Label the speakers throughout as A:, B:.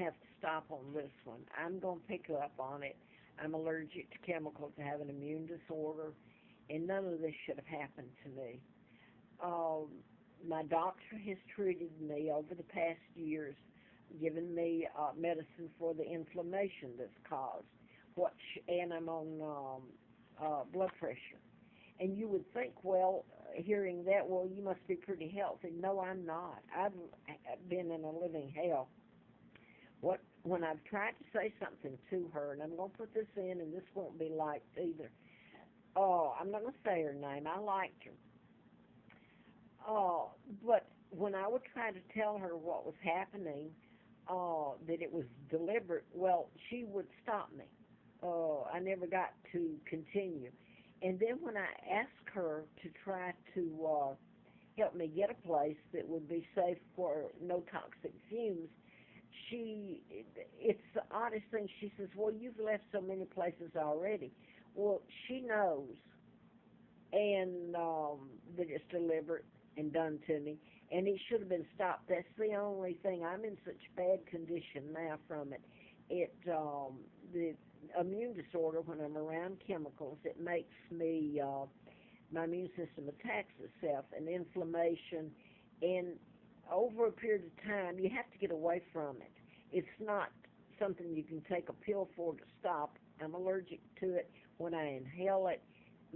A: have to stop on this one. I'm going to pick up on it. I'm allergic to chemicals. I have an immune disorder, and none of this should have happened to me. Um, my doctor has treated me over the past years, given me medicine for the inflammation that's caused. And I'm on blood pressure. And you would think, well, hearing that, well, you must be pretty healthy. No, I'm not. I've been in a living hell. When I've tried to say something to her, and I'm going to put this in, and this won't be liked either. Oh, I'm not going to say her name. I liked her. Oh, but when I would try to tell her what was happening, that it was deliberate, well, she would stop me. I never got to continue. And then when I asked her to try to help me get a place that would be safe for no toxic fumes, it's the oddest thing. She says, well, you've left so many places already. Well, she knows, and that it's deliberate and done to me, and it should have been stopped. That's the only thing. I'm in such bad condition now from it. The immune disorder, when I'm around chemicals, it makes me, my immune system attacks itself, and inflammation, and over a period of time, you have to get away from it. It's not something you can take a pill for to stop. I'm allergic to it. When I inhale it,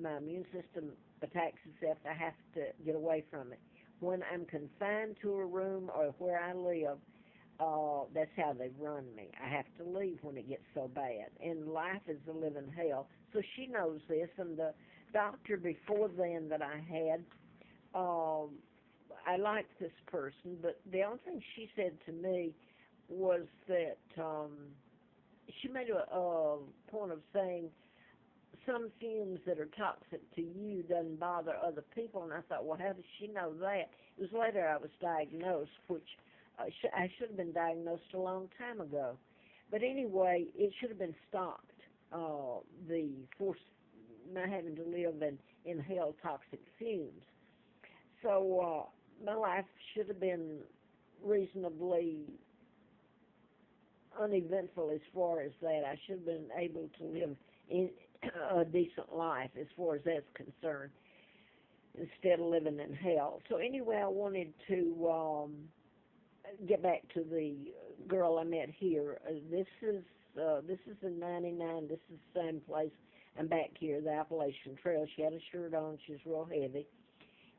A: my immune system attacks itself. I have to get away from it. When I'm confined to a room or where I live, that's how they run me. I have to leave when it gets so bad. And life is a living hell. So she knows this, and the doctor before then that I had, I liked this person, but the only thing she said to me was that she made a point of saying some fumes that are toxic to you doesn't bother other people, and I thought, well, how does she know that? It was later I was diagnosed, which I should have been diagnosed a long time ago. But anyway, it should have been stopped, the force, not having to live and inhale toxic fumes. So my life should have been reasonably uneventful as far as that. I should have been able to live in a decent life as far as that's concerned, instead of living in hell. So anyway, I wanted to get back to the girl I met here. This is in '99. This is the same place. I'm back here, the Appalachian Trail. She had a shirt on. She's real heavy.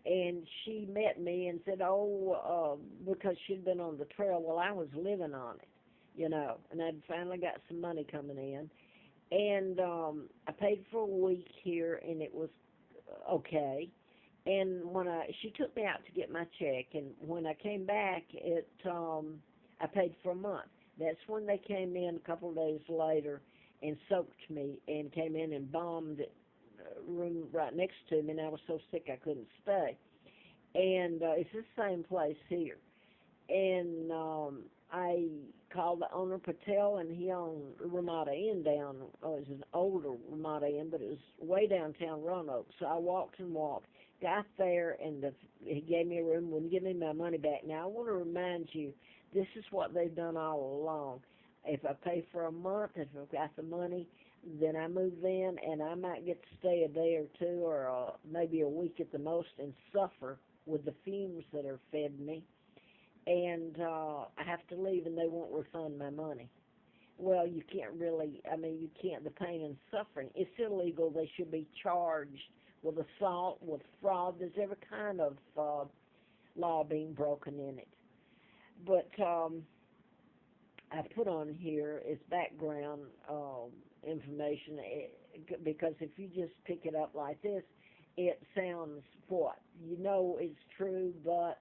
A: And she met me and said, because she'd been on the trail, well, I was living on it, and I'd finally got some money coming in. And I paid for a week here, and it was okay. And she took me out to get my check, and when I came back, I paid for a month. That's when they came in a couple of days later and soaked me and came in and bombed it room right next to me, and I was so sick I couldn't stay. And it's the same place here. And I called the owner, Patel, and he owned Ramada Inn down. Oh, it was an older Ramada Inn, but it was way downtown Roanoke. So I walked and walked, got there, and he gave me a room, wouldn't give me my money back. Now, I want to remind you, this is what they've done all along. If I pay for a month, if I've got the money, then I move in, and I might get to stay a day or two or maybe a week at the most and suffer with the fumes that are fed me. And I have to leave, and they won't refund my money. Well, you can't really, you can't, the pain and suffering. It's illegal. They should be charged with assault, with fraud. There's every kind of law being broken in it. But I put on here is background information, because if you just pick it up like this, it sounds what? It's true, but,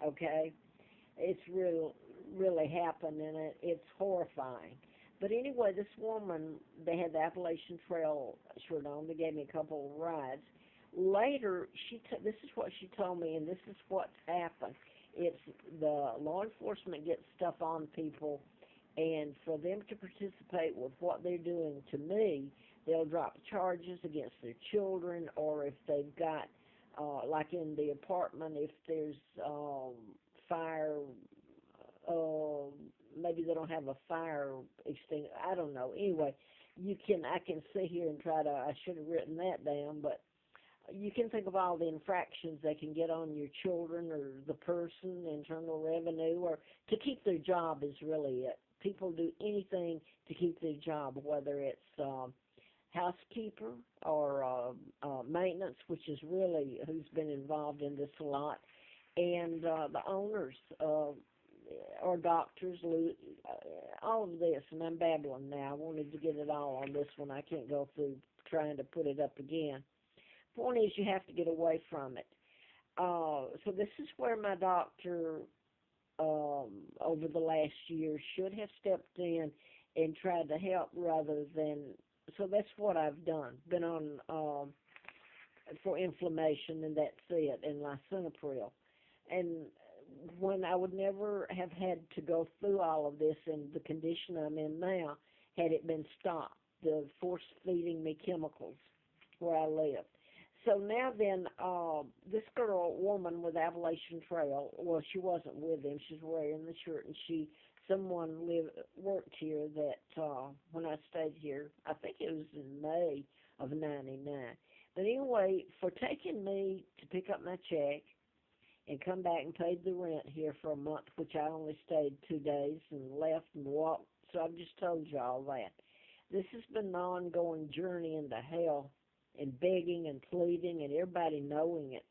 A: okay, it's really happened, and it's horrifying. But anyway, this woman, they had the Appalachian Trail shirt on. They gave me a couple of rides. Later, this is what she told me, and this is what's happened. It's the law enforcement gets stuff on people, and for them to participate with what they're doing to me, they'll drop charges against their children, or if they've got, like in the apartment, if there's fire, maybe they don't have a fire extinguisher. I don't know. Anyway, I can sit here and try to, I should have written that down, but you can think of all the infractions they can get on your children or the person, Internal Revenue, or to keep their job is really it. People do anything to keep their job, whether it's housekeeper or maintenance, which is really who's been involved in this a lot, and the owners or doctors, all of this, and I'm babbling now. I wanted to get it all on this one. I can't go through trying to put it up again. Point is, you have to get away from it. So this is where my doctor over the last year should have stepped in and tried to help rather than, so that's what I've done. Been on for inflammation, and that's it, and lisinopril. And when I would never have had to go through all of this in the condition I'm in now had it been stopped, the force feeding me chemicals where I live. So now then, this woman with Appalachian Trail, well, she wasn't with him. She's wearing the shirt, and someone worked here that when I stayed here, I think it was in May of '99. But anyway, for taking me to pick up my check and come back and paid the rent here for a month, which I only stayed 2 days and left and walked. So I've just told you all that. This has been an ongoing journey into hell, and begging and pleading and everybody knowing it.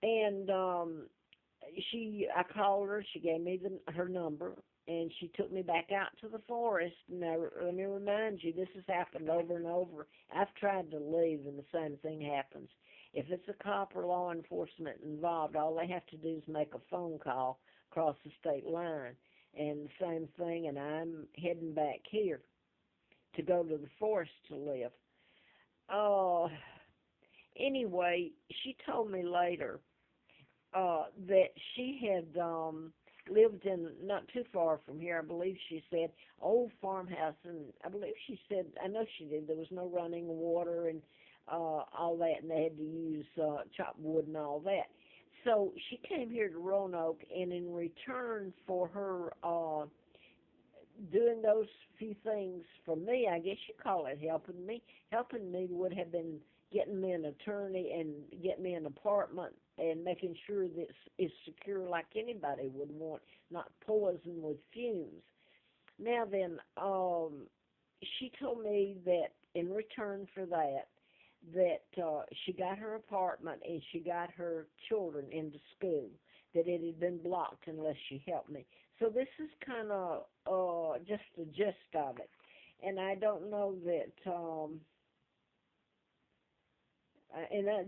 A: And I called her, she gave me her number, and she took me back out to the forest. Now, let me remind you, this has happened over and over. I've tried to leave, and the same thing happens. If it's a cop or law enforcement involved, all they have to do is make a phone call across the state line. And the same thing, and I'm heading back here to go to the forest to live. Anyway, she told me later that she had lived in not too far from here. I believe she said old farmhouse, and I believe she said, I know she did, there was no running water and all that, and they had to use chopped wood and all that. So she came here to Roanoke, and in return for her doing those few things for me, I guess you call it helping me. Helping me would have been getting me an attorney and getting me an apartment and making sure that it's secure like anybody would want, not poison with fumes. Now then, she told me that in return for that she got her apartment and she got her children into school, that it had been blocked unless she helped me. So this is kind of just the gist of it. And I don't know that,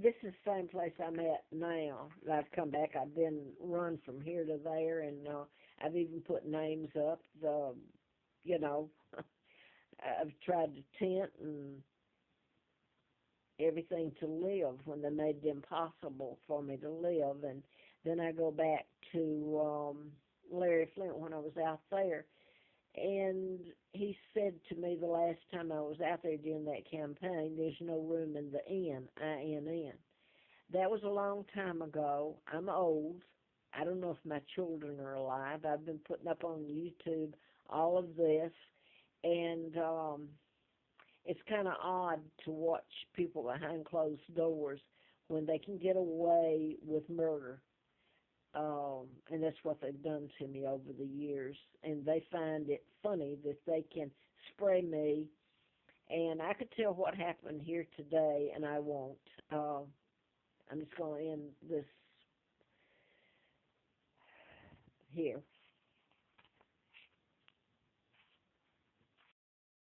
A: this is the same place I'm at now. I've come back. I've been run from here to there, and I've even put names up. I've tried to tent and everything to live when they made it impossible for me to live. And then I go back to Larry Flynt when I was out there, and he said to me the last time I was out there during that campaign, there's no room in the inn, I-N-N. That was a long time ago. I'm old. I don't know if my children are alive. I've been putting up on YouTube all of this, and it's kind of odd to watch people behind closed doors when they can get away with murder. And that's what they've done to me over the years. And they find it funny that they can spray me. And I could tell what happened here today, and I won't. I'm just going to end this here.